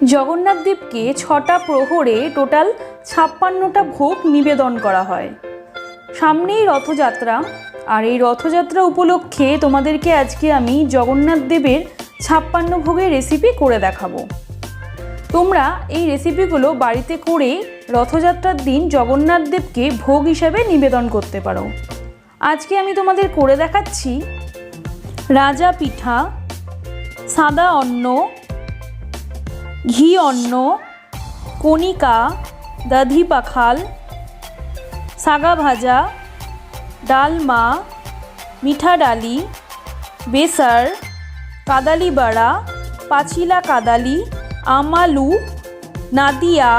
জগন্নাথ দেবকে ৬টা প্রহরে টোটাল ৫৬টা ভোগ নিবেদন করা হয়। সামনেই রথযাত্রা, আর এই রথযাত্রা উপলক্ষে তোমাদেরকে আজকে আমি জগন্নাথ দেবের ৫৬ ভোগের রেসিপি করে দেখাবো। তোমরা এই রেসিপিগুলো বাড়িতে করে রথযাত্রার দিন জগন্নাথ দেবকে ভোগ হিসাবে নিবেদন করতে পারো। আজকে আমি তোমাদের করে দেখাচ্ছি রাজা পিঠা, সাদা অন্ন, ঘি অন্ন, কণিকা, দধি পাখাল, সাগা ভাজা, ডালমা, মিঠা ডালি, বেসার, কাদালি বাড়া, পাচিলা কাদালি, আমালু, নাদিয়া,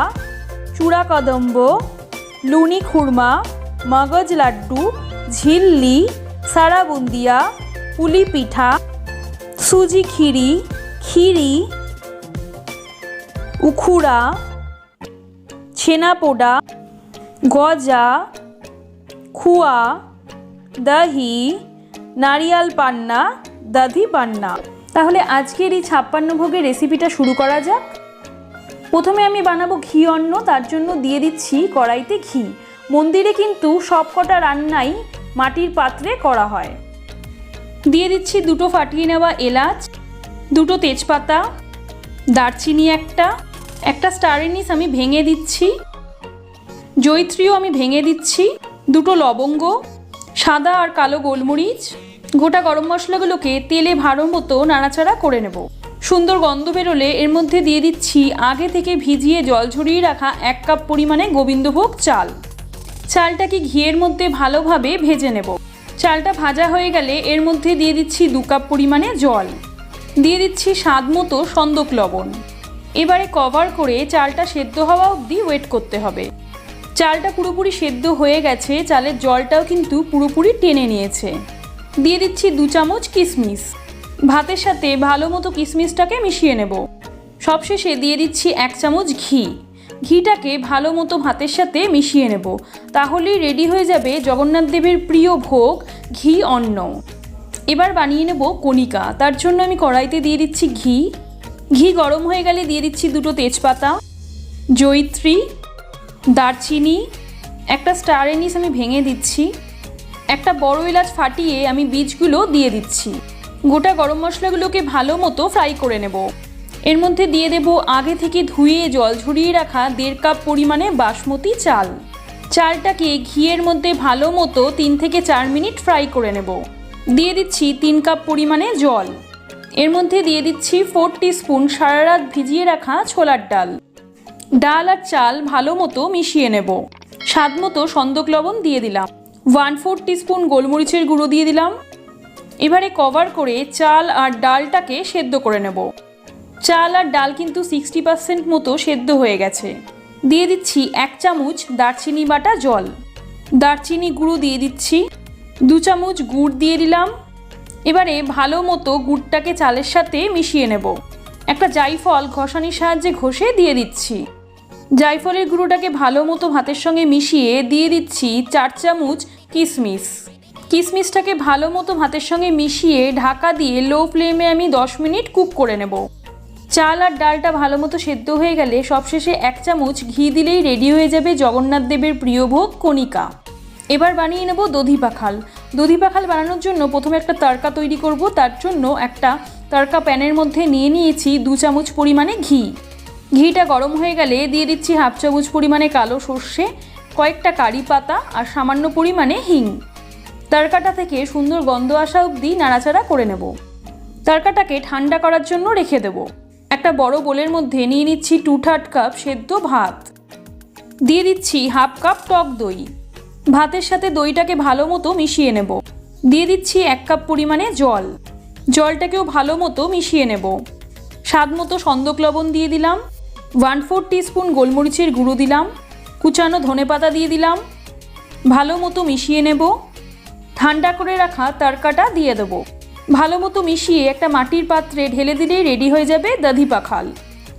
চূড়া কদম্ব, লুনি খুরমা, মগজ লাড্ডু, ঝিল্লি, সারা বুন্দিয়া, পুলি পিঠা, সুজি খিরি, খিরি, উখুড়া, ছেনা পোড়া, গজা, খুয়া, দহি, নারিয়াল পান্না, দধি পান্না। তাহলে আজকের এই ৫৬ ভোগের রেসিপিটা শুরু করা যাক। প্রথমে আমি বানাবো ঘি অন্ন। তার জন্য দিয়ে দিচ্ছি কড়াইতে ঘি। মন্দিরে কিন্তু সব কটা রান্নাই মাটির পাত্রে করা হয়। দিয়ে দিচ্ছি 2টো ফাটিয়ে নেওয়া এলাচ, 2টো তেজপাতা, দারচিনি একটা স্টার এনিস আমি ভেঙে দিচ্ছি, জয়িত্রীও আমি ভেঙে দিচ্ছি, 2টো লবঙ্গ, সাদা আর কালো গোলমরিচ। গোটা গরম মশলাগুলোকে তেলে ভালো মতো নাড়াচাড়া করে নেব। সুন্দর গন্ধ বেরোলে এর মধ্যে দিয়ে দিচ্ছি আগে থেকে ভিজিয়ে জল ঝরিয়ে রাখা 1 কাপ পরিমাণে গোবিন্দভোগ চাল। চালটাকে ঘিয়ের মধ্যে ভালোভাবে ভেজে নেব। চালটা ভাজা হয়ে গেলে এর মধ্যে দিয়ে দিচ্ছি 2 কাপ পরিমাণে জল, দিয়ে দিচ্ছি স্বাদ মতো সন্দক লবণ। এবারে কভার করে চালটা সেদ্ধ হওয়া অবধি ওয়েট করতে হবে। চালটা পুরোপুরি সেদ্ধ হয়ে গেছে, চালের জলটাও কিন্তু পুরোপুরি টেনে নিয়েছে। দিয়ে দিচ্ছি 2 চামচ কিশমিশ। ভাতের সাথে ভালো মতো কিশমিশটাকে মিশিয়ে নেব। সবশেষে দিয়ে দিচ্ছি 1 চামচ ঘি। ঘিটাকে ভালো মতো ভাতের সাথে মিশিয়ে নেব। তাহলেই রেডি হয়ে যাবে জগন্নাথ দেবের প্রিয় ভোগ ঘি অন্ন। এবার বানিয়ে নেব কণিকা। তার জন্য আমি কড়াইতে দিয়ে দিচ্ছি ঘি। ঘি গরম হয়ে গেলে দিয়ে দিচ্ছি 2টো তেজপাতা, জয়িত্রী, দারচিনি, একটা স্টার এনিস আমি ভেঙে দিচ্ছি, একটা বড় এলাচ ফাটিয়ে আমি বীজগুলো দিয়ে দিচ্ছি। গোটা গরম মশলাগুলোকে ভালো মতো ফ্রাই করে নেব। এর মধ্যে দিয়ে দেব আগে থেকে ধুয়ে জল ঝরিয়ে রাখা 1.5 কাপ পরিমাণে বাসমতি চাল। চালটাকে ঘিয়ের মধ্যে ভালো মতো 3 থেকে 4 মিনিট ফ্রাই করে নেব। দিয়ে দিচ্ছি 3 কাপ পরিমাণে জল। এর মধ্যে দিয়ে দিচ্ছি 4 টিস্পুন সারা রাত ভিজিয়ে রাখা ছোলার ডাল। ডাল আর চাল ভালো মতো মিশিয়ে নেব। স্বাদ মতো সন্দক লবণ দিয়ে দিলাম। 1/4 টিস্পুন গোলমরিচের গুঁড়ো দিয়ে দিলাম। এবারে কভার করে চাল আর ডালটাকে সেদ্ধ করে নেব। চাল আর ডাল কিন্তু 60% মতো সেদ্ধ হয়ে গেছে। দিয়ে দিচ্ছি 1 চামচ দারচিনি বাটা জল। দারচিনি গুঁড়ো দিয়ে দিচ্ছি, 2 চামচ গুড় দিয়ে দিলাম। এবারে ভালো মতো গুড়টাকে চালের সাথে মিশিয়ে নেব। একটা জায়ফল ঘষানির সাহায্যে ঘষে দিয়ে দিচ্ছি। জায়ফলের গুঁড়োটাকে ভালো মতো ভাতের সঙ্গে মিশিয়ে দিয়ে দিচ্ছি 4 চামচ কিশমিশ। কিশমিশটাকে ভালো মতো ভাতের সঙ্গে মিশিয়ে ঢাকা দিয়ে লো ফ্লেমে আমি 10 মিনিট কুক করে নেব। চাল আর ডালটা ভালো মতো সেদ্ধ হয়ে গেলে সবশেষে 1 চামচ ঘি দিলেই রেডি হয়ে যাবে জগন্নাথ দেবের প্রিয় ভোগ কণিকা। এবার বানিয়ে নেব দধি পাখাল। দধি পাখাল বানানোর জন্য প্রথমে একটা তড়কা তৈরি করব। তার জন্য একটা তড়কা প্যানের মধ্যে নিয়ে নিয়েছি 2 চামচ পরিমাণে ঘি। ঘিটা গরম হয়ে গেলে দিয়ে দিচ্ছি 1/2 চামচ পরিমাণে কালো সর্ষে, কয়েকটা কারি পাতা আর সামান্য পরিমাণে হিং। তড়কাটা থেকে সুন্দর গন্ধ আসা অবধি নাড়াচাড়া করে নেব। তড়কাটাকে ঠান্ডা করার জন্য রেখে দেব। একটা বড় বোলের মধ্যে নিয়ে নিচ্ছি 2/3 কাপ সেদ্ধ ভাত। দিয়ে দিচ্ছি 1/2 কাপ টক দই। ভাতের সাথে দইটাকে ভালো মতো মিশিয়ে নেব। দিয়ে দিচ্ছি 1 কাপ পরিমাণে জল। জলটাকেও ভালো মতো মিশিয়ে নেব। স্বাদ মতো সন্দক লবণ দিয়ে দিলাম। 1/4 টিস্পুন গোলমরিচের গুঁড়ো দিলাম। কুচানো ধনেপাতা দিয়ে দিলাম। ভালো মতো মিশিয়ে নেব। ঠান্ডা করে রাখা তড়কাটা দিয়ে দেব। ভালো মতো মিশিয়ে একটা মাটির পাত্রে ঢেলে দিলেই রেডি হয়ে যাবে দধি পাখাল।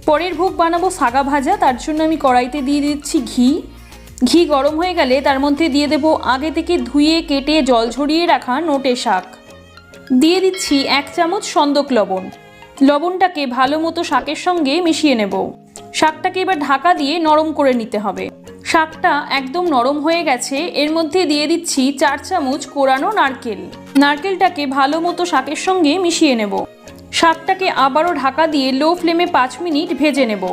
পরের ভোগ বানাবো সাগা ভাজা। তার জন্য আমি কড়াইতে দিয়ে দিচ্ছি ঘি। ঘি গরম হয়ে গেলে তার মধ্যে দিয়ে দেব আগে থেকে ধুয়ে কেটে জল ঝরিয়ে রাখা নোটে শাক। দিয়ে দিচ্ছি 1 চামচ সন্দক লবণ। লবণটাকে ভালো মতো শাকের সঙ্গে মিশিয়ে নেব। শাকটাকে এবার ঢাকা দিয়ে নরম করে নিতে হবে। শাকটা একদম নরম হয়ে গেছে। এর মধ্যে দিয়ে দিচ্ছি 4 চামচ কোরানো নারকেল। নারকেলটাকে ভালো মতো শাকের সঙ্গে মিশিয়ে নেব। শাকটাকে আবারও ঢাকা দিয়ে লো ফ্লেমে 5 মিনিট ভেজে নেব।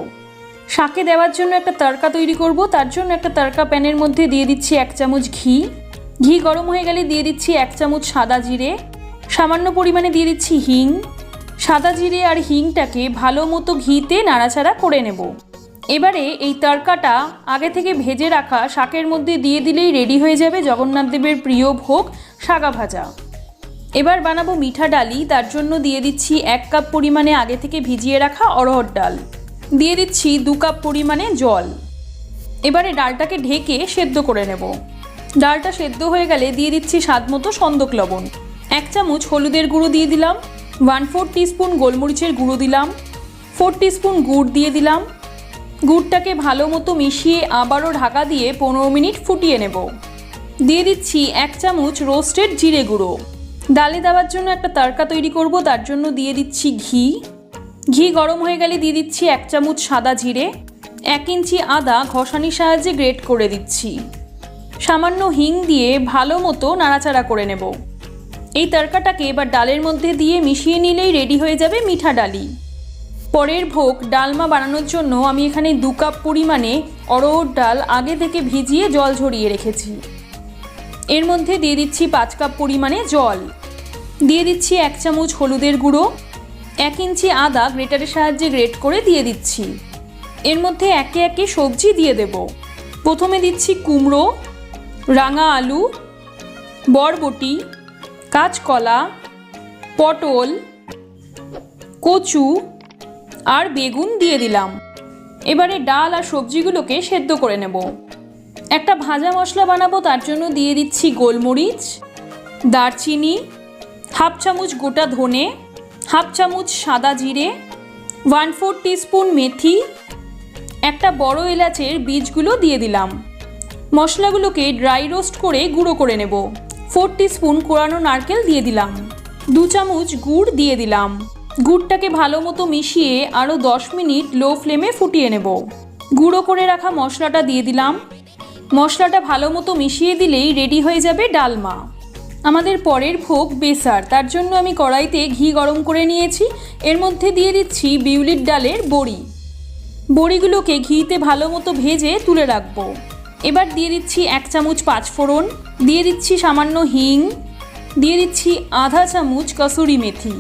শাকে দেওয়ার জন্য একটা তড়কা তৈরি করব। তার জন্য একটা তড়কা প্যানের মধ্যে দিয়ে দিচ্ছি 1 চামচ ঘি। ঘি গরম হয়ে গেলে দিয়ে দিচ্ছি 1 চামচ সাদা জিরে, সামান্য পরিমাণে দিয়ে দিচ্ছি হিং। সাদা জিরে আর হিংটাকে ভালো মতো ঘিতে নাড়াচাড়া করে নেব। এবারে এই তড়কাটা আগে থেকে ভেজে রাখা শাকের মধ্যে দিয়ে দিলেই রেডি হয়ে যাবে জগন্নাথ দেবের প্রিয় ভোগ শাগা ভাজা। এবার বানাবো মিঠা ডালি। তার জন্য দিয়ে দিচ্ছি 1 কাপ পরিমাণে আগে থেকে ভিজিয়ে রাখা অড়হর ডাল, দিয়ে দিচ্ছি 2 কাপ পরিমাণে জল। এবারে ডালটাকে ঢেকে সেদ্ধ করে নেব। ডালটা সেদ্ধ হয়ে গেলে দিয়ে দিচ্ছি স্বাদ মতো সন্দক লবণ। 1 চামচ হলুদের গুঁড়ো দিয়ে দিলাম, 1/4 টিস্পুন গোলমরিচের গুঁড়ো দিলাম, 4 টিস্পুন গুড় দিয়ে দিলাম। গুড়টাকে ভালো মতো মিশিয়ে আবারও ঢাকা দিয়ে 15 মিনিট ফুটিয়ে নেব। দিয়ে দিচ্ছি 1 চামচ রোস্টেড জিরে গুঁড়ো। ডালে দেওয়ার জন্য একটা তড়কা তৈরি করব। তার জন্য দিয়ে দিচ্ছি ঘি। ঘি গরম হয়ে গেলে দিয়ে দিচ্ছি 1 চামচ সাদা জিরে, 1 ইঞ্চি আদা ঘষানির সাহায্যে গ্রেট করে দিচ্ছি। সামান্য হিং দিয়ে ভালো মতো নাড়াচাড়া করে নেব। এই তড়কাটাকে এবার ডালের মধ্যে দিয়ে মিশিয়ে নিলেই রেডি হয়ে যাবে মিঠা ডালি। পরের ভোগ ডালমা বানানোর জন্য আমি এখানে 2 কাপ পরিমাণে অড়হর ডাল আগে থেকে ভিজিয়ে জল ঝরিয়ে রেখেছি। এর মধ্যে দিয়ে দিচ্ছি 5 কাপ পরিমাণে জল, দিয়ে দিচ্ছি 1 চামচ হলুদের গুঁড়ো, 1 ইঞ্চি আদা গ্রেটারের সাহায্যে গ্রেট করে দিয়ে দিচ্ছি। এর মধ্যে একে একে সবজি দিয়ে দেব। প্রথমে দিচ্ছি কুমড়ো, রাঙা আলু, বরবটি, কাঁচকলা, পটল, কচু আর বেগুন দিয়ে দিলাম। এবারে ডাল আর সবজিগুলোকে সেদ্ধ করে নেব। একটা ভাজা মশলা বানাবো। তার জন্য দিয়ে দিচ্ছি গোলমরিচ, দারচিনি, 1/2 চামচ গোটা ধনে, 1/2 চামচ সাদা জিরে, 1/4 টিস্পুন মেথি, একটা বড় এলাচের বীজগুলো দিয়ে দিলাম। মশলাগুলোকে ড্রাই রোস্ট করে গুঁড়ো করে নেব। 4 টিস্পুন কোরানো নারকেল দিয়ে দিলাম, 2 চামচ গুড় দিয়ে দিলাম। গুড়টাকে ভালো মতো মিশিয়ে আরও 10 মিনিট লো ফ্লেমে ফুটিয়ে নেব। গুঁড়ো করে রাখা মশলাটা দিয়ে দিলাম। মশলাটা ভালো মতো মিশিয়ে দিলেই রেডি হয়ে যাবে ডালমা। আমাদের পরের ভোগ বেসার। তার জন্য আমি কড়াইতে ঘি গরম করে নিয়েছি। এর মধ্যে দিয়ে দিচ্ছি বিউলির ডালের বড়ি। বড়িগুলোকে ঘিতে ভালো মতো ভেজে তুলে রাখবো। এবার দিয়ে দিচ্ছি 1 চামচ 5 ফোড়ন, দিয়ে দিচ্ছি সামান্য হিং, দিয়ে দিচ্ছি আধা চামচ কসুরি মেথি।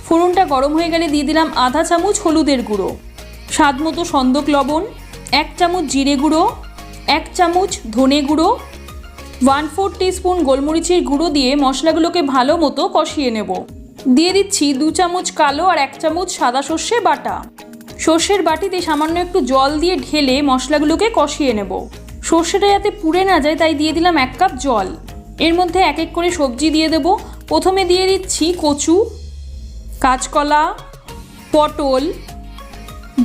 ফোড়নটা গরম হয়ে গেলে দিয়ে দিলাম আধা চামচ হলুদের গুঁড়ো, স্বাদ মতো সন্দক লবণ, 1 চামচ জিরে গুঁড়ো, 1 চামচ ধনে গুঁড়ো, 1/4 টিস্পুন গোলমরিচের গুঁড়ো দিয়ে মশলাগুলোকে ভালো মতো কষিয়ে নেব। দিয়ে দিচ্ছি 2 চামচ কালো আর 1 চামচ সাদা সর্ষে বাটা। সর্ষের বাটিতে সামান্য একটু জল দিয়ে ঢেলে মশলাগুলোকে কষিয়ে নেব। সর্ষেটা যাতে পুড়ে না যায় তাই দিয়ে দিলাম 1 কাপ জল। এর মধ্যে এক এক করে সবজি দিয়ে দেব। প্রথমে দিয়ে দিচ্ছি কচু, কাঁচকলা, পটল,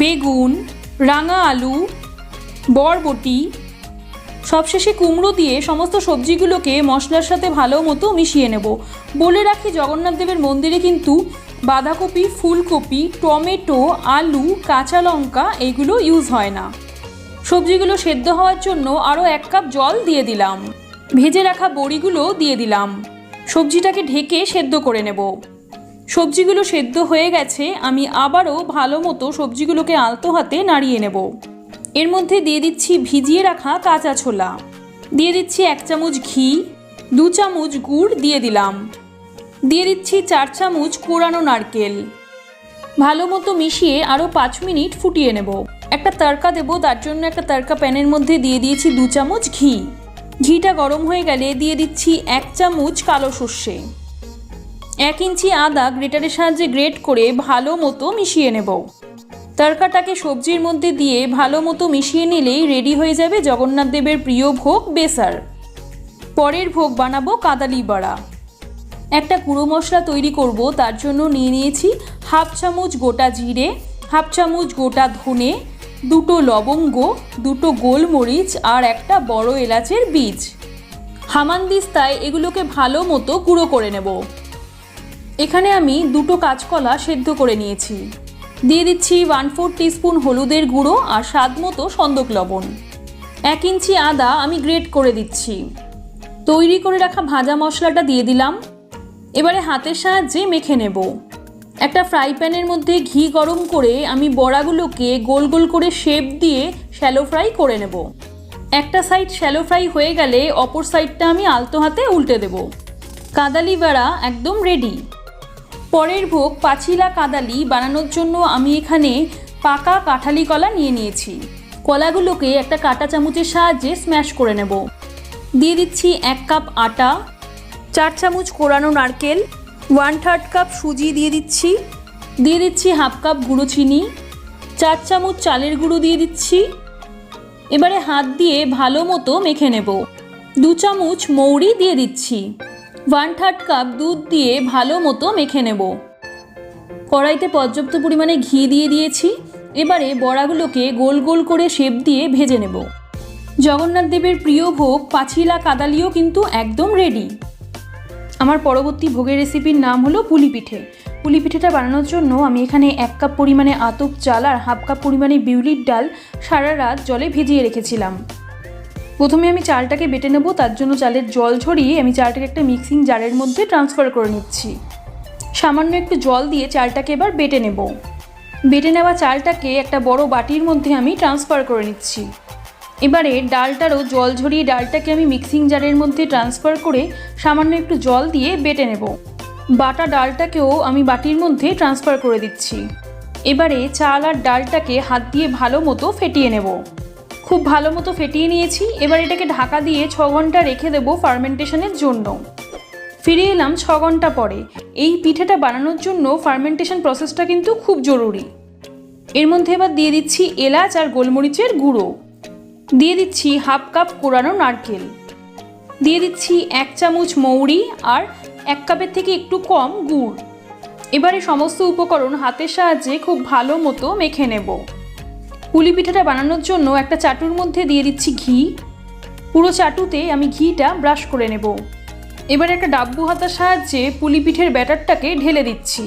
বেগুন, রাঙা আলু, বরবটি, সবশেষে কুমড়ো দিয়ে সমস্ত সবজিগুলোকে মশলার সাথে ভালো মতো মিশিয়ে নেব। বলে রাখি জগন্নাথ দেবের মন্দিরে কিন্তু বাঁধাকপি, ফুলকপি, টমেটো, আলু, কাঁচা লঙ্কা এগুলো ইউজ হয় না। সবজিগুলো সেদ্ধ হওয়ার জন্য আরও 1 কাপ জল দিয়ে দিলাম। ভেজে রাখা বড়িগুলো দিয়ে দিলাম। সবজিটাকে ঢেকে সেদ্ধ করে নেব। সবজিগুলো সেদ্ধ হয়ে গেছে। আমি আবারও ভালো মতো সবজিগুলোকে আলতো হাতে নাড়িয়ে নেব। এর মধ্যে দিয়ে দিচ্ছি ভিজিয়ে রাখা কাঁচা ছোলা, দিয়ে দিচ্ছি 1 চামচ ঘি, 2 চামচ গুড় দিয়ে দিলাম, দিয়ে দিচ্ছি 4 চামচ কোরানো নারকেল। ভালো মতো মিশিয়ে আরও 5 মিনিট ফুটিয়ে নেব। একটা তড়কা দেবো। তার জন্য একটা তড়কা প্যানের মধ্যে দিয়ে দিয়েছি 2 চামচ ঘি। ঘিটা গরম হয়ে গেলে দিয়ে দিচ্ছি 1 চামচ কালো সর্ষে, 1 ইঞ্চি আদা গ্রেটারের সাহায্যে গ্রেট করে ভালো মতো মিশিয়ে নেব। তড়কাটাকে সবজির মধ্যে দিয়ে ভালো মতো মিশিয়ে নিলেই রেডি হয়ে যাবে জগন্নাথ দেবের প্রিয় ভোগ বেসার। পরের ভোগ বানাবো কাদালি বড়া। একটা গুঁড়ো মশলা তৈরি করব। তার জন্য নিয়ে নিয়েছি 1/2 চামচ গোটা জিরে, 1/2 চামচ গোটা ধনে, 2টো লবঙ্গ, 2টো গোলমরিচ আর একটা বড় এলাচের বীজ। হামানদিস্তায় এগুলোকে ভালো মতো গুঁড়ো করে নেব। এখানে আমি দুটো কাঁচকলা সেদ্ধ করে নিয়েছি। দিয়ে দিচ্ছি 1/4 টিস্পুন হলুদের গুঁড়ো আর স্বাদ মতো সন্দক লবণ। 1 ইঞ্চি আদা আমি গ্রেট করে দিচ্ছি। তৈরি করে রাখা ভাজা মশলাটা দিয়ে দিলাম। এবারে হাতের সাহায্যে মেখে নেব। একটা ফ্রাই প্যানের মধ্যে ঘি গরম করে আমি বড়াগুলোকে গোল গোল করে শেপ দিয়ে শ্যালো ফ্রাই করে নেব। একটা সাইড শ্যালো ফ্রাই হয়ে গেলে অপর সাইডটা আমি আলতো হাতে উল্টে দেব। কাদালি বড়া একদম রেডি। পরের ভোগ পাচিলা কাদালি বানানোর জন্য আমি এখানে পাকা কাঁঠালি কলা নিয়ে নিয়েছি। কলাগুলোকে একটা কাঁটা চামচের সাহায্যে স্ম্যাশ করে নেব। দিয়ে দিচ্ছি 1 কাপ আটা, 4 চামচ কোরানো নারকেল, 1/3 কাপ সুজি দিয়ে দিচ্ছি। দিয়ে দিচ্ছি 1/2 কাপ গুঁড়ো চিনি, 4 চামচ চালের গুঁড়ো দিয়ে দিচ্ছি। এবারে হাত দিয়ে ভালো মতো মেখে নেব। 2 চামচ মৌরি দিয়ে দিচ্ছি। 1/3 কাপ দুধ দিয়ে ভালো মতো মেখে নেব। কড়াইতে পর্যাপ্ত পরিমাণে ঘি দিয়ে দিয়েছি। এবারে বড়াগুলোকে গোল গোল করে শেপ দিয়ে ভেজে নেব। জগন্নাথ দেবের প্রিয় ভোগ পাচিলা কাদালিও কিন্তু একদম রেডি। আমার পরবর্তী ভোগের রেসিপির নাম হলো পুলি পিঠে। পুলি পিঠেটা বানানোর জন্য আমি এখানে 1 কাপ পরিমাণে আতপ চাল আর 1/2 কাপ পরিমাণে বিউলির ডাল সারা রাত জলে ভিজিয়ে রেখেছিলাম। প্রথমে আমি চালটাকে বেটে নেব। তার জন্য চালের জল ঝরিয়ে আমি চালটাকে একটা মিক্সিং জারের মধ্যে ট্রান্সফার করে নিচ্ছি। সামান্য একটু জল দিয়ে চালটাকে এবার বেটে নেব। বেটে নেওয়া চালটাকে একটা বড় বাটির মধ্যে আমি ট্রান্সফার করে নিচ্ছি। এবারে ডালটারও জল ঝরিয়ে ডালটাকে আমি মিক্সিং জারের মধ্যে ট্রান্সফার করে সামান্য একটু জল দিয়ে বেটে নেব। বাটা ডালটাকেও আমি বাটির মধ্যে ট্রান্সফার করে দিচ্ছি। এবারে চাল আর ডালটাকে হাত দিয়ে ভালো মতো ফেটিয়ে নেব। খুব ভালো মতো ফেটিয়ে নিয়েছি। এবার এটাকে ঢাকা দিয়ে 6 ঘন্টা রেখে দেব ফার্মেন্টেশনের জন্য। ফিরে এলাম 6 ঘন্টা পরে। এই পিঠেটা বানানোর জন্য ফার্মেন্টেশন প্রসেসটা কিন্তু খুব জরুরি। এর মধ্যে এবার দিয়ে দিচ্ছি এলাচ আর গোলমরিচের গুঁড়ো, দিয়ে দিচ্ছি 1/2 কাপ কোরানো নারকেল, দিয়ে দিচ্ছি 1 চামচ মৌরি আর 1 কাপের থেকে একটু কম গুড়। এবারে সমস্ত উপকরণ হাতের সাহায্যে খুব ভালো মতো মেখে নেব। পুলি পিঠাটা বানানোর জন্য একটা চাটুর মধ্যে দিয়ে দিচ্ছি ঘি। পুরো চাটুতে আমি ঘিটা ব্রাশ করে নেব। এবার একটা ডাব্বু হাতার সাহায্যে পুলি পিঠের ব্যাটারটাকে ঢেলে দিচ্ছি।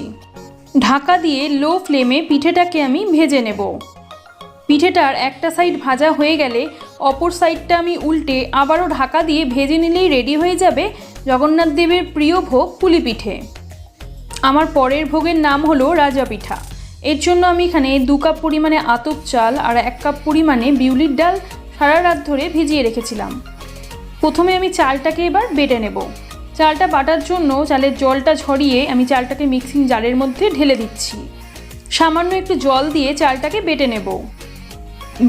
ঢাকা দিয়ে লো ফ্লেমে পিঠেটাকে আমি ভেজে নেব। পিঠেটার একটা সাইড ভাজা হয়ে গেলে অপর সাইডটা আমি উল্টে আবারও ঢাকা দিয়ে ভেজে নিলেই রেডি হয়ে যাবে জগন্নাথ দেবের প্রিয় ভোগ পুলি পিঠে। আমার পরের ভোগের নাম হলো রাজা পিঠা। এর জন্য আমি এখানে 2 কাপ পরিমাণে আতপ চাল আর 1 কাপ পরিমাণে বিউলির ডাল সারা রাত ধরে ভিজিয়ে রেখেছিলাম। প্রথমে আমি চালটাকে এবার বেটে নেব। চালটা বাটার জন্য চালের জলটা ঝরিয়ে আমি চালটাকে মিক্সিং জারের মধ্যে ঢেলে দিচ্ছি। সামান্য একটু জল দিয়ে চালটাকে বেটে নেব।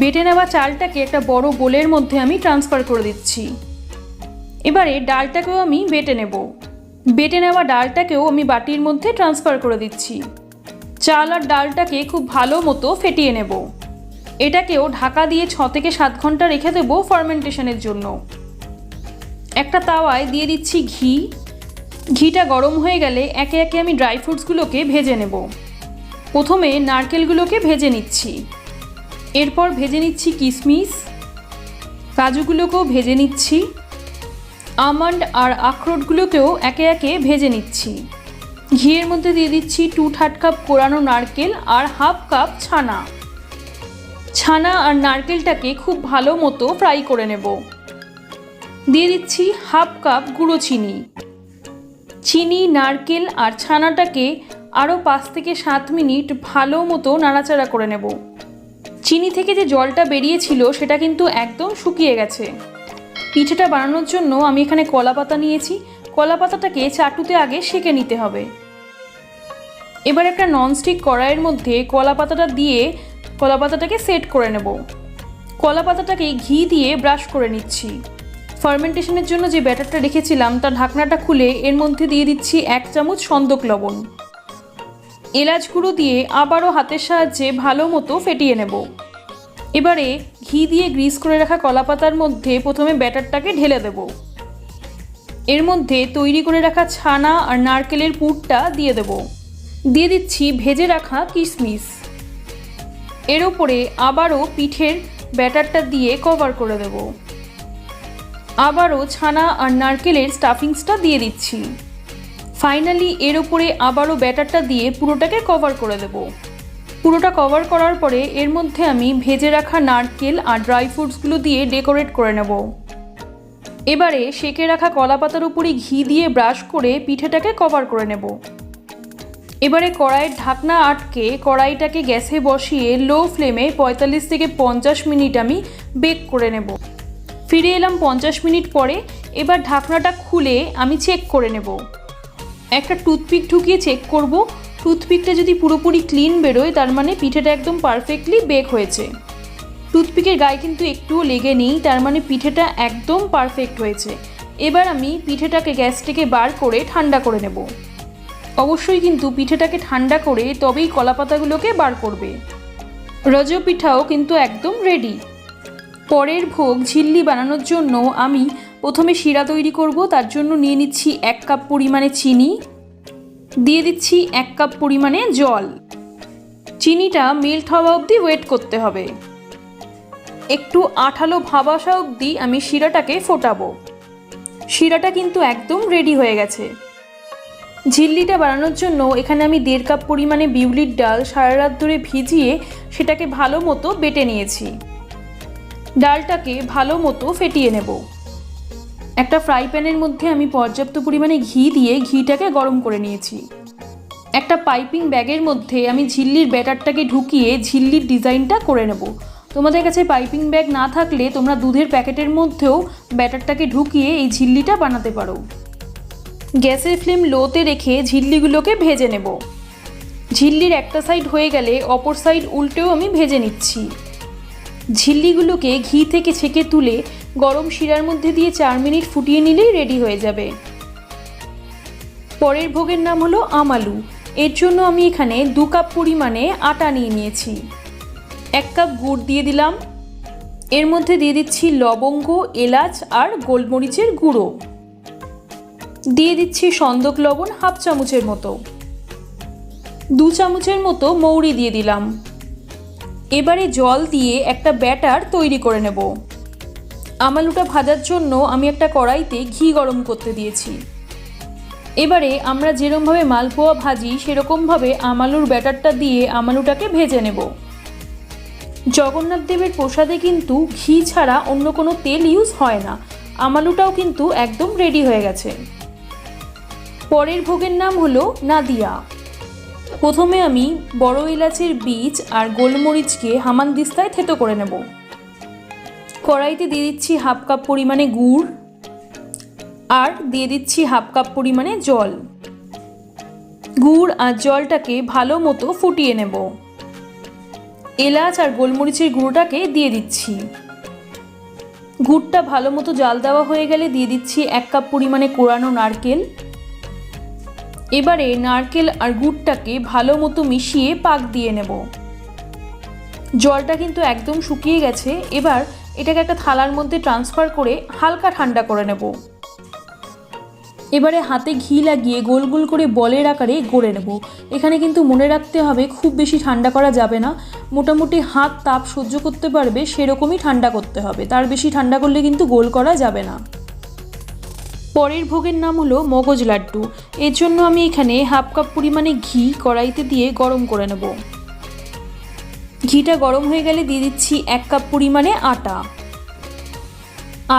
বেটে নেওয়া চালটাকে একটা বড় বোলের মধ্যে আমি ট্রান্সফার করে দিচ্ছি। এবারে ডালটাকেও আমি বেটে নেব। বেটে নেওয়া ডালটাকেও আমি বাটির মধ্যে ট্রান্সফার করে দিচ্ছি। চাল আর ডালটাকে খুব ভালো মতো ফেটিয়ে নেব। এটাকেও ঢাকা দিয়ে 6 থেকে 7 ঘন্টা রেখে দেব ফার্মেন্টেশনের জন্য। একটা তাওয়ায় দিয়ে দিচ্ছি ঘি। ঘিটা গরম হয়ে গেলে একে একে আমি ড্রাই ফ্রুটসগুলোকে ভেজে নেব। প্রথমে নারকেলগুলোকে ভেজে নিচ্ছি। এরপর ভেজে নিচ্ছি কিশমিশ, কাজুগুলোকেও ভেজে নিচ্ছি। আমন্ড আর আখরোটগুলোকেও একে একে ভেজে নিচ্ছি। ঘিয়ের মধ্যে দিয়ে দিচ্ছি 2/3 কাপ কোরানো নারকেল আর 1/2 কাপ ছানা। ছানা আর নারকেলটাকে খুব ভালো মতো ফ্রাই করে নেব। দিয়ে দিচ্ছি 1/2 কাপ গুঁড়ো চিনি। চিনি, নারকেল আর ছানাটাকে আরও 5 থেকে 7 মিনিট ভালো মতো নাড়াচাড়া করে নেব। চিনি থেকে যে জলটা বেরিয়েছিল সেটা কিন্তু একদম শুকিয়ে গেছে। পিঠেটা বানানোর জন্য আমি এখানে কলা পাতা নিয়েছি। কলা পাতাটাকে চাটুতে আগে সেঁকে নিতে হবে। এবার একটা ননস্টিক কড়াইয়ের মধ্যে কলা পাতাটা দিয়ে কলা পাতাটাকে সেট করে নেব। কলা পাতাটাকে ঘি দিয়ে ব্রাশ করে নিচ্ছি। ফার্মেন্টেশনের জন্য যে ব্যাটারটা রেখেছিলাম তার ঢাকনাটা খুলে এর মধ্যে দিয়ে দিচ্ছি 1 চামচ সন্দক লবণ। এলাচ গুঁড়ো দিয়ে আবারও হাতের সাহায্যে ভালো মতো ফেটিয়ে নেব। এবারে ঘি দিয়ে গ্রিস করে রাখা কলা পাতার মধ্যে প্রথমে ব্যাটারটাকে ঢেলে দেব। এর মধ্যে তৈরি করে রাখা ছানা আর নারকেলের পুরটা দিয়ে দেব। দিয়ে দিচ্ছি ভেজে রাখা কিশমিশ। এর ওপরে আবারও পিঠের ব্যাটারটা দিয়ে কভার করে দেব। আবারও ছানা আর নারকেলের স্টাফিংসটা দিয়ে দিচ্ছি। ফাইনালি এর উপরে আবারও ব্যাটারটা দিয়ে পুরোটাকে কভার করে দেব। পুরোটা কভার করার পরে এর মধ্যে আমি ভেজে রাখা নারকেল আর ড্রাই ফ্রুটসগুলো দিয়ে ডেকোরেট করে নেব। এবারে সেঁকে রাখা কলা পাতার উপরে ঘি দিয়ে ব্রাশ করে পিঠেটাকে কভার করে নেব। এবারে কড়াইয়ের ঢাকনা আটকে কড়াইটাকে গ্যাসে বসিয়ে লো ফ্লেমে 45 থেকে 50 মিনিট আমি বেক করে নেব। ফিরে এলাম 50 মিনিট পরে। এবার ঢাকনাটা খুলে আমি চেক করে নেব। একটা টুথপিক ঢুকিয়ে চেক করব। টুথপিকটা যদি পুরোপুরি ক্লিন বেরোয় তার মানে পিঠেটা একদম পারফেক্টলি বেক হয়েছে। টুথপিকের গায়ে কিন্তু একটুও লেগে নেই, তার মানে পিঠেটা একদম পারফেক্ট হয়েছে। এবার আমি পিঠেটাকে গ্যাস থেকে বার করে ঠান্ডা করে নেব। অবশ্যই কিন্তু পিঠেটাকে ঠান্ডা করে তবেই কলাপাতাগুলোকে বার করবে। রজ পিঠাও কিন্তু একদম রেডি। পরের ভোগ ঝিল্লি বানানোর জন্য আমি প্রথমে শিরা তৈরি করব। তার জন্য নিয়ে নিচ্ছি 1 কাপ পরিমাণে চিনি, দিয়ে দিচ্ছি 1 কাপ পরিমাণে জল। চিনিটা মেল্ট হওয়া অবধি ওয়েট করতে হবে। একটু আঠালো ভাব আসা অবধি আমি শিরাটাকে ফোটাবো। শিরাটা কিন্তু একদম রেডি হয়ে গেছে। ঝিল্লিটা বানানোর জন্য এখানে আমি 1.5 কাপ পরিমাণে বিউলির ডাল সারা রাত ধরে ভিজিয়ে সেটাকে ভালো মতো বেটে নিয়েছি। ডালটাকে ভালো মতো ফেটিয়ে নেব। একটা ফ্রাই প্যানের মধ্যে আমি পর্যাপ্ত পরিমাণে ঘি দিয়ে ঘিটাকে গরম করে নিয়েছি। একটা পাইপিং ব্যাগের মধ্যে আমি ঝিল্লির ব্যাটারটাকে ঢুকিয়ে ঝিল্লির ডিজাইনটা করে নেব। তোমাদের কাছে পাইপিং ব্যাগ না থাকলে তোমরা দুধের প্যাকেটের মধ্যেও ব্যাটারটাকে ঢুকিয়ে এই ঝিল্লিটা বানাতে পারো। গ্যাসের ফ্লেম লোতে রেখে ঝিল্লিগুলোকে ভেজে নেব। ঝিল্লির একটা সাইড হয়ে গেলে অপর সাইড উল্টেও আমি ভেজে নিচ্ছি। ঝিল্লিগুলোকে ঘি থেকে ছেঁকে তুলে গরম শিরার মধ্যে দিয়ে 4 মিনিট ফুটিয়ে নিলেই রেডি হয়ে যাবে। পরের ভোগের নাম হলো আমালু। এর জন্য আমি এখানে 2 কাপ পরিমাণে আটা নিয়ে নিয়েছি। 1 কাপ গুড় দিয়ে দিলাম। এর মধ্যে দিয়ে দিচ্ছি লবঙ্গ, এলাচ আর গোলমরিচের গুঁড়ো। দিয়ে দিচ্ছি সন্দক লবণ 1/2 চামচের মতো। 2 চামচের মতো মৌরি দিয়ে দিলাম। এবারে জল দিয়ে একটা ব্যাটার তৈরি করে নেব। আমালুটা ভাজার জন্য আমি একটা কড়াইতে ঘি গরম করতে দিয়েছি। এবারে আমরা যেরকমভাবে মালপোয়া ভাজি সেরকমভাবে আমালুর ব্যাটারটা দিয়ে আমালুটাকে ভেজে নেব। জগন্নাথ দেবের প্রসাদে কিন্তু ঘি ছাড়া অন্য কোনো তেল ইউজ হয় না। আমালুটাও কিন্তু একদম রেডি হয়ে গেছে। পরের ভোগের নাম হলো নাদিয়া। প্রথমে আমি বড় এলাচের বীজ আর গোলমরিচকে হামানদিস্তায় থেতো করে নেব। কড়াইতে দিয়ে দিচ্ছি 1/2 কাপ পরিমাণে গুড় আর দিয়ে দিচ্ছি 1/2 কাপ পরিমাণে জল। গুড় আর জলটাকে ভালো মতো ফুটিয়ে নেব। এলাচ আর গোলমরিচের গুঁড়োটাকে দিয়ে দিচ্ছি। গুড়টা ভালো মতো জাল দেওয়া হয়ে গেলে দিয়ে দিচ্ছি 1 কাপ পরিমাণে কোরানো নারকেল। এবারে নারকেল আর গুড়টাকে ভালো মতো মিশিয়ে পাক দিয়ে নেব। জলটা কিন্তু একদম শুকিয়ে গেছে। এবার এটাকে একটা থালার মধ্যে ট্রান্সফার করে হালকা ঠান্ডা করে নেব। এবারে হাতে ঘি লাগিয়ে গোল গোল করে বলের আকারে গড়ে নেব। এখানে কিন্তু মনে রাখতে হবে খুব বেশি ঠান্ডা করা যাবে না। মোটামুটি হাত তাপ সহ্য করতে পারবে সেরকমই ঠান্ডা করতে হবে, তার বেশি ঠান্ডা করলে কিন্তু গোল করা যাবে না। পরের ভোগের নাম হলো মগজ লাড্ডু। এর জন্য আমি এখানে 1/2 কাপ পরিমাণে ঘি কড়াইতে দিয়ে গরম করে নেব। ঘিটা গরম হয়ে গেলে দিয়ে দিচ্ছি 1 কাপ পরিমাণে আটা।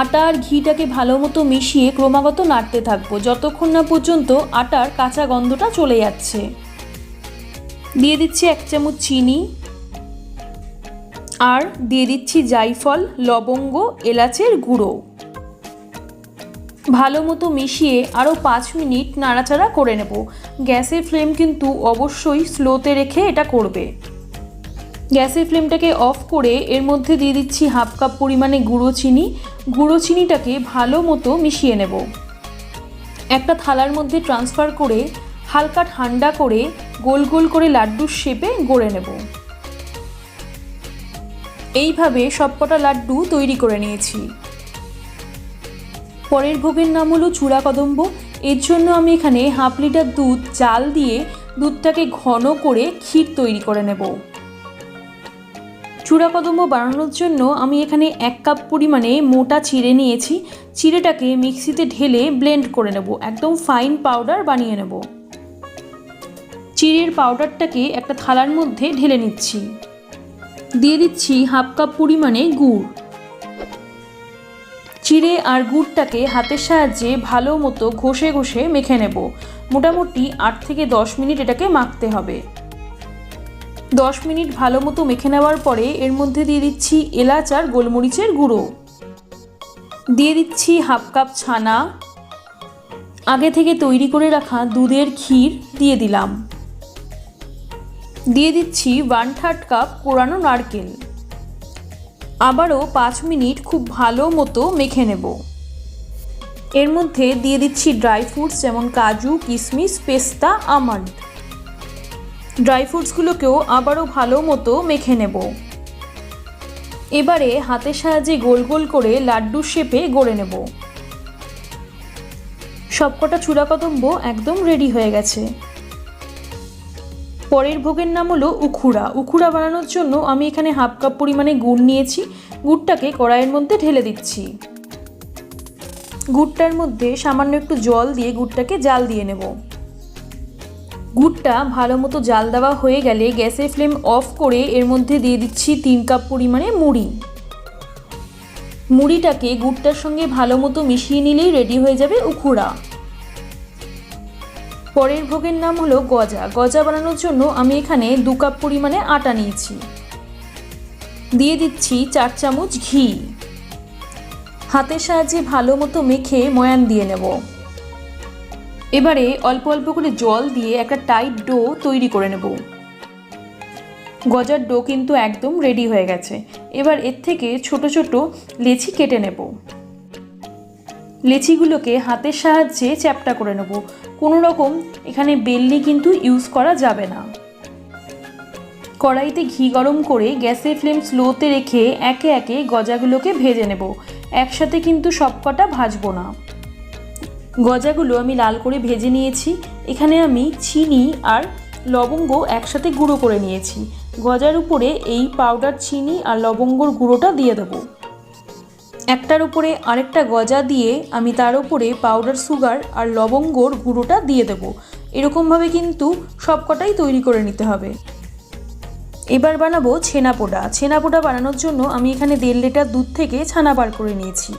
আটা আর ঘিটাকে ভালো মতো মিশিয়ে ক্রমাগত নাড়তে থাকবো যতক্ষণ না পর্যন্ত আটার কাঁচা গন্ধটা চলে যাচ্ছে। দিয়ে দিচ্ছি 1 চামচ চিনি আর দিয়ে দিচ্ছি জায়ফল, লবঙ্গ, এলাচের গুঁড়ো। ভালো মতো মিশিয়ে আরও 5 মিনিট নাড়াচাড়া করে নেব। গ্যাসের ফ্লেম কিন্তু অবশ্যই স্লোতে রেখে এটা করবে। গ্যাসের ফ্লেমটাকে অফ করে এর মধ্যে দিয়ে দিচ্ছি 1/2 কাপ পরিমাণে গুঁড়ো চিনি। গুঁড়ো চিনিটাকে ভালো মতো মিশিয়ে নেব। একটা থালার মধ্যে ট্রান্সফার করে হালকা ঠান্ডা করে গোল গোল করে লাড্ডুর শেপে গড়ে নেব। এইভাবে সবকটা লাড্ডু তৈরি করে নিয়েছি। পরের ভোগের নাম হলো চূড়া কদম্ব। এর জন্য আমি এখানে 1/2 লিটার দুধ জাল দিয়ে দুধটাকে ঘন করে ক্ষীর তৈরি করে নেব। চূড়া কদম্ব বানানোর জন্য আমি এখানে 1 কাপ পরিমাণে মোটা চিড়ে নিয়েছি। চিড়েটাকে মিক্সিতে ঢেলে ব্লেন্ড করে নেব, একদম ফাইন পাউডার বানিয়ে নেব। চিড়ের পাউডারটাকে একটা থালার মধ্যে ঢেলে নিচ্ছি। দিয়ে দিচ্ছি 1/2 কাপ পরিমাণে গুড়। চিড়ে আর গুড়টাকে হাতের সাহায্যে ভালো মতো ঘষে ঘষে মেখে নেব। মোটামুটি 8 থেকে 10 মিনিট এটাকে মাখতে হবে। 10 মিনিট ভালো মতো মেখে নেওয়ার পরে এর মধ্যে দিয়ে দিচ্ছি এলাচ আর গোলমরিচের গুঁড়ো। দিয়ে দিচ্ছি 1/2 কাপ ছানা। আগে থেকে তৈরি করে রাখা দুধের ক্ষীর দিয়ে দিলাম। দিয়ে দিচ্ছি 1/3 কাপ কোরানো নারকেল। আবারও 5 মিনিট খুব ভালো মতো মেখে নেব। এর মধ্যে দিয়ে দিচ্ছি ড্রাই ফ্রুটস, যেমন কাজু, কিশমিশ, পেস্তা, আমন্ড। ড্রাই ফ্রুটসগুলোকেও আবারও ভালো মতো মেখে নেব। এবারে হাতের সাহায্যে গোল গোল করে লাড্ডু শেপে গড়ে নেব। সবকটা চূড়া কদম্ব একদম রেডি হয়ে গেছে। পরের ভোগের নাম হলো উখুড়া। উখুড়া বানানোর জন্য আমি এখানে 1/2 কাপ পরিমাণে গুড় নিয়েছি। গুড়টাকে কড়াইয়ের মধ্যে ঢেলে দিচ্ছি। গুড়টার মধ্যে সামান্য একটু জল দিয়ে গুড়টাকে জাল দিয়ে নেব। গুড়টা ভালো মতো জাল দেওয়া হয়ে গেলে গ্যাসের ফ্লেম অফ করে এর মধ্যে দিয়ে দিচ্ছি 3 কাপ পরিমাণে মুড়ি। মুড়িটাকে গুড়টার সঙ্গে ভালো মতো মিশিয়ে নিলেই রেডি হয়ে যাবে উখুড়া। পরের ভোগের নাম হলো গজা। গজা বানানোর জন্য আমি এখানে 2 কাপ পরিমাণে আটা নিয়েছি। দিয়ে দিচ্ছি 4 চামচ ঘি। হাতের সাহায্যে ভালো মতো মেখে ময়ান দিয়ে নেব। এবারে অল্প অল্প করে জল দিয়ে একটা টাইট ডো তৈরি করে নেব। গজার ডো কিন্তু একদম রেডি হয়ে গেছে। এবার এর থেকে ছোট ছোট লেচি কেটে নেব। লেচিগুলোকে হাতের সাহায্যে চ্যাপ্টা করে নেব। কোনো রকম এখানে বেলনি কিন্তু ইউজ করা যাবে না। কড়াইতে ঘি গরম করে গ্যাসের ফ্লেম স্লোতে রেখে একে একে গজাগুলোকে ভেজে নেব। একসাথে কিন্তু সবকটা ভাজবো না। গজাগুলো আমি লাল করে ভেজে নিয়েছি। এখানে আমি চিনি আর লবঙ্গ একসাথে গুঁড়ো করে নিয়েছি। গজার উপরে এই পাউডার চিনি আর লবঙ্গর গুঁড়োটা দিয়ে দেবো। একটার উপরে আরেকটা গজা দিয়ে আমি তার উপরে পাউডার সুগার আর লবঙ্গর গুঁড়োটা দিয়ে দেব। এরকমভাবে কিন্তু সবকটাই তৈরি করে নিতে হবে। এবার বানাবো ছেনাপোড়া। ছেনাপোড়া বানানোর জন্য আমি এখানে 1.5 লিটার দুধ থেকে ছানা বার করে নিয়েছি।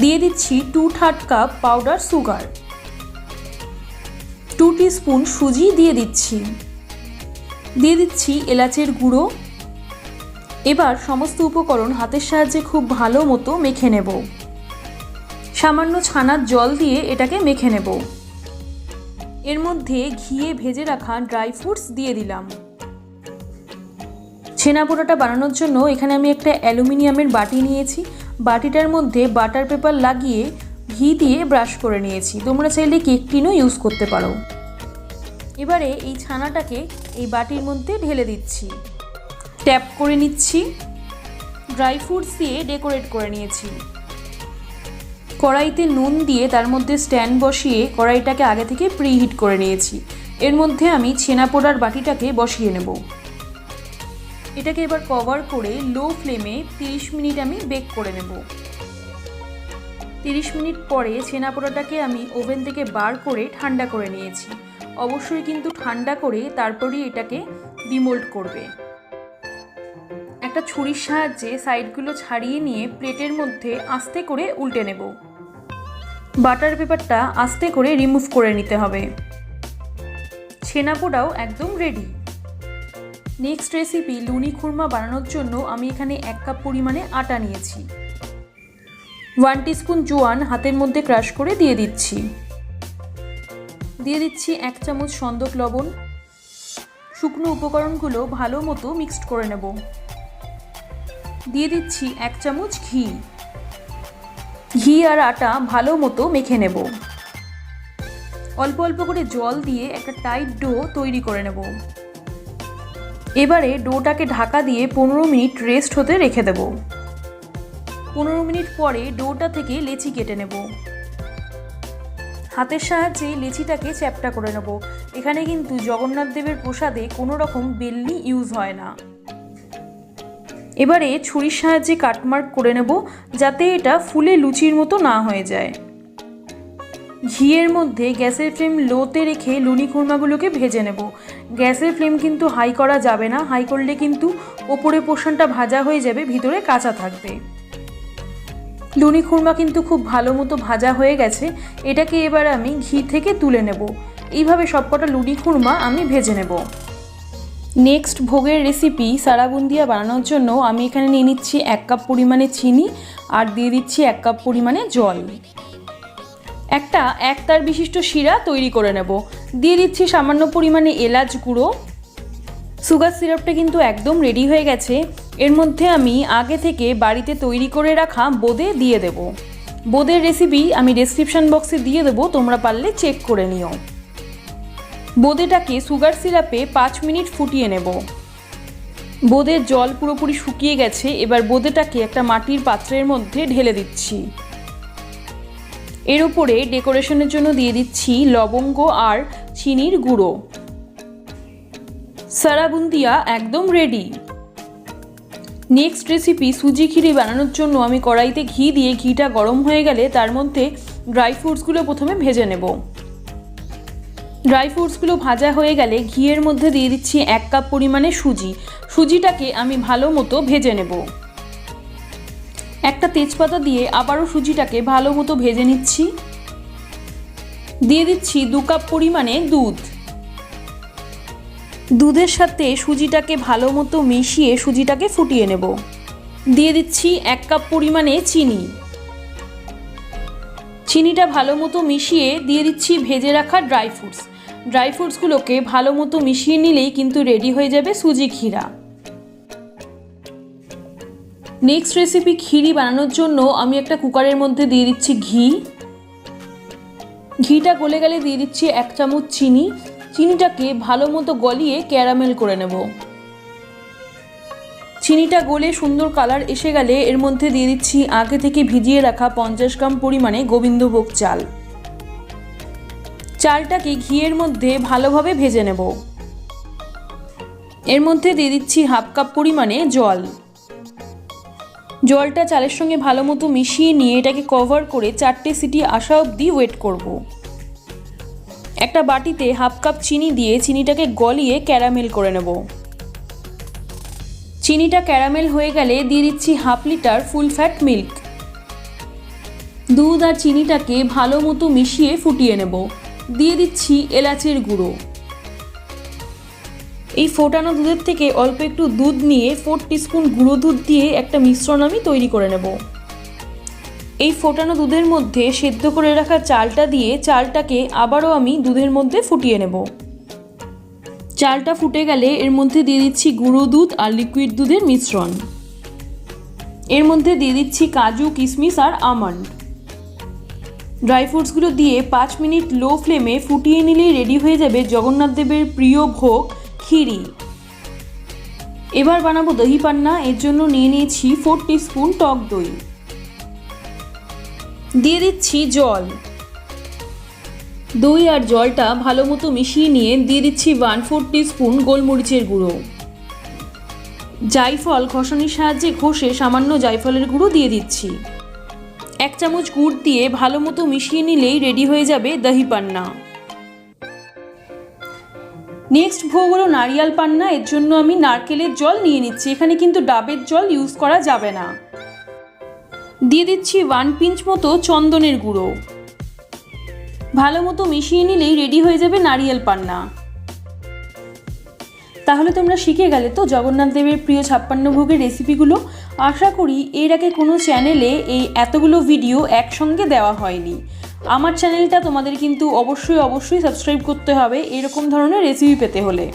দিয়ে দিচ্ছি 2/3 কাপ পাউডার সুগার। 2 টিস্পুন সুজি দিয়ে দিচ্ছি। দিয়ে দিচ্ছি এলাচের গুঁড়ো। এবার সমস্ত উপকরণ হাতের সাহায্যে খুব ভালো মতো মেখে নেব। সামান্য ছানার জল দিয়ে এটাকে মেখে নেব। এর মধ্যে ঘিয়ে ভেজে রাখা ড্রাই ফ্রুটস দিয়ে দিলাম। ছেনাপোড়াটা বানানোর জন্য এখানে আমি একটা অ্যালুমিনিয়ামের বাটি নিয়েছি। বাটিটার মধ্যে বাটার পেপার লাগিয়ে ঘি দিয়ে ব্রাশ করে নিয়েছি। তোমরা চাইলে কেক টিনও ইউজ করতে পারো। এবারে এই ছানাটাকে এই বাটির মধ্যে ঢেলে দিচ্ছি। ট্যাপ করে নিচ্ছি। ড্রাই ফ্রুটস দিয়ে ডেকোরেট করে নিয়েছি। কড়াইতে নুন দিয়ে তার মধ্যে স্ট্যান্ড বসিয়ে কড়াইটাকে আগে থেকে প্রিহিট করে নিয়েছি। এর মধ্যে আমি ছেনাপোড়ার বাটিটাকে বসিয়ে নেব। এটাকে এবার কভার করে লো ফ্লেমে 30 মিনিট আমি বেক করে নেব। 30 মিনিট পরে ছেনাপোড়াটাকে আমি ওভেন থেকে বার করে ঠান্ডা করে নিয়েছি। অবশ্যই কিন্তু ঠান্ডা করে তারপরই এটাকে ডিমোল্ড করবে। একটা ছুরির সাহায্যে সাইডগুলো ছাড়িয়ে নিয়ে প্লেটের মধ্যে আস্তে করে উল্টে নেব। বাটার পেপারটা আস্তে করে রিমুভ করে নিতে হবে। ছেনাপোড়াও একদম রেডি। নেক্সট রেসিপি লুনি খুরমা বানানোর জন্য আমি এখানে 1 কাপ পরিমাণে আটা নিয়েছি। 1 টিস্পুন জোয়ান হাতের মধ্যে ক্রাশ করে দিয়ে দিচ্ছি। দিয়ে দিচ্ছি 1 চামচ সন্দক লবণ। শুকনো উপকরণগুলো ভালো মতো মিক্সড করে নেব। দিয়ে দিচ্ছি 1 চামচ ঘি। ঘি আর আটা ভালো মতো মেখে নেব। অল্প অল্প করে জল দিয়ে একটা টাইট ডো তৈরি করে নেব। এবারে ডোটাকে ঢাকা দিয়ে 15 মিনিট রেস্ট হতে রেখে দেব। 15 মিনিট পরে ডোটা থেকে লেচি কেটে নেব। হাতের সাহায্যে লেচিটাকে চ্যাপ্টা করে নেব। এখানে কিন্তু জগন্নাথ দেবের প্রসাদে কোনো রকম বেলনি ইউজ হয় না। এবারে ছুরির সাহায্যে কাটমার্ক করে নেব, যাতে এটা ফুলে লুচির মতো না হয়ে যায়। ঘিয়ের মধ্যে গ্যাসের ফ্লেম লোতে রেখে লুনি খুরমাগুলোকে ভেজে নেব। গ্যাসের ফ্লেম কিন্তু হাই করা যাবে না, হাই করলে কিন্তু ওপরে পোর্শনটা ভাজা হয়ে যাবে, ভিতরে কাঁচা থাকবে। লুনি খুরমা কিন্তু খুব ভালো মতো ভাজা হয়ে গেছে। এটাকে এবার আমি ঘি থেকে তুলে নেব। এইভাবে সবকটা লুনি খুরমা আমি ভেজে নেব। নেক্সট ভোগের রেসিপি সারা বুন্দিয়া বানানোর জন্য আমি এখানে নিয়ে নিচ্ছি 1 কাপ পরিমাণে চিনি আর দিয়ে দিচ্ছি 1 কাপ পরিমাণে জল। একটা একতার বিশিষ্ট শিরা তৈরি করে নেব। দিয়ে দিচ্ছি সামান্য পরিমাণে এলাচ গুঁড়ো। সুগার সিরাপটা কিন্তু একদম রেডি হয়ে গেছে। এর মধ্যে আমি আগে থেকে বাড়িতে তৈরি করে রাখা বোঁদে দিয়ে দেব। বোঁদের রেসিপি আমি ডেসক্রিপশন বক্সে দিয়ে দেবো, তোমরা পারলে চেক করে নিও। বোঁদেটাকে সুগার সিরাপে 5 মিনিট ফুটিয়ে নেব। বোঁদের জল পুরোপুরি শুকিয়ে গেছে। এবার বোঁদেটাকে একটা মাটির পাত্রের মধ্যে ঢেলে দিচ্ছি। এর উপরে ডেকোরেশনের জন্য দিয়ে দিচ্ছি লবঙ্গ আর চিনির গুঁড়ো। সারা বুন্দিয়া একদম রেডি। নেক্সট রেসিপি সুজি খিরি বানানোর জন্য আমি কড়াইতে ঘি দিয়ে ঘিটা গরম হয়ে গেলে তার মধ্যে ড্রাই ফ্রুটসগুলো প্রথমে ভেজে নেব। ড্রাই ফ্রুটসগুলো ভাজা হয়ে গেলে ঘিয়ের মধ্যে দিয়ে দিচ্ছি 1 কাপ পরিমাণে সুজি। সুজিটাকে আমি ভালো মতো ভেজে নেব। একটা তেজপাতা দিয়ে আবারও সুজিটাকে ভালো মতো ভেজে নিচ্ছি। দিয়ে দিচ্ছি 2 কাপ পরিমাণে দুধ। দুধের সাথে সুজিটাকে ভালো মতো মিশিয়ে সুজিটাকে ফুটিয়ে নেব। দিয়ে দিচ্ছি 1 কাপ পরিমাণে চিনি। চিনিটা ভালো মতো মিশিয়ে দিয়ে দিচ্ছি ভেজে রাখা ড্রাই ফ্রুটস। ড্রাই ফ্রুটসগুলোকে ভালো মতো মিশিয়ে নিলেই কিন্তু রেডি হয়ে যাবে সুজি ক্ষীরা। নেক্সট রেসিপি খিরি বানানোর জন্য আমি একটা কুকারের মধ্যে দিয়ে দিচ্ছি ঘি। ঘিটা গলে গেলে দিয়ে দিচ্ছি 1 চামচ চিনি। চিনিটাকে ভালো মতো গলিয়ে ক্যারামেল করে নেব। চিনিটা গলে সুন্দর কালার এসে গেলে এর মধ্যে দিয়ে দিচ্ছি আগে থেকে ভিজিয়ে রাখা 50 গ্রাম পরিমাণে গোবিন্দভোগ চাল। চালটাকে ঘিয়ের মধ্যে ভালোভাবে ভেজে নেব। এর মধ্যে দিয়ে দিচ্ছি 1/2 কাপ পরিমাণে জল। জলটা চালের সঙ্গে ভালো মতো মিশিয়ে নিয়ে এটাকে কভার করে 4টে সিটি আসা অবধি ওয়েট করব। একটা বাটিতে 1/2 কাপ চিনি দিয়ে চিনিটাকে গলিয়ে ক্যারামেল করে নেব। চিনিটা ক্যারামেল হয়ে গেলে দিয়ে দিচ্ছি 1/2 লিটার ফুল ফ্যাট মিল্ক। দুধ আর চিনিটাকে ভালো মতো মিশিয়ে ফুটিয়ে নেব। দিয়ে দিচ্ছি এলাচের গুঁড়ো। এই ফোটানো দুধের থেকে অল্প একটু দুধ নিয়ে 4 টিস্পুন গুঁড়ো দুধ দিয়ে একটা মিশ্রণ আমি তৈরি করে নেব। এই ফোটানো দুধের মধ্যে সেদ্ধ করে রাখা চালটা দিয়ে চালটাকে আবারও আমি দুধের মধ্যে ফুটিয়ে নেব। চালটা ফুটে গেলে এর মধ্যে দিয়ে দিচ্ছি গুঁড়ো দুধ আর লিকুইড দুধের মিশ্রণ। এর মধ্যে দিয়ে দিচ্ছি কাজু, কিশমিশ আর আমন্ড। ড্রাই ফ্রুটসগুলো দিয়ে 5 মিনিট লো ফ্লেমে ফুটিয়ে নিলেই রেডি হয়ে যাবে জগন্নাথ দেবের প্রিয় ভোগ খিরি। এবার বানাবো দহি পান্না। এর জন্য নিয়ে নিয়েছি 4 টিস্পুন টক দই। দিয়ে দিচ্ছি জল। দই আর জলটা ভালো মতো মিশিয়ে নিয়ে দিয়ে দিচ্ছি 1/4 টিস্পুন গোলমরিচের গুঁড়ো। জায়ফল ঘষানির সাহায্যে ঘষে সামান্য জায়ফলের গুঁড়ো দিয়ে দিচ্ছি। 1 চামচ গুড় দিয়ে ভালো মতো মিশিয়ে নিলেই রেডি হয়ে যাবে দহি পান্না। নেক্সট ভোগ হলো নারিয়াল পান্না। এর জন্য আমি নারকেলের জল নিয়ে নিচ্ছি। এখানে কিন্তু ডাবের জল ইউজ করা যাবে না। দিয়ে দিচ্ছি 1 পিঞ্চ মতো চন্দনের গুঁড়ো। ভালো মতো মিশিয়ে নিলেই রেডি হয়ে যাবে নারিয়েল পান্না। তাহলে তোমরা শিখে গেলে তো জগন্নাথ দেবের প্রিয় 56 ভোগের রেসিপিগুলো। আশা করি এর আগে কোনো চ্যানেলে এই এতগুলো ভিডিও একসঙ্গে দেওয়া হয়নি। আমার চ্যানেলটা তোমাদের কিন্তু অবশ্যই সাবস্ক্রাইব করতে হবে এরকম ধরনের রেসিপি পেতে হলে।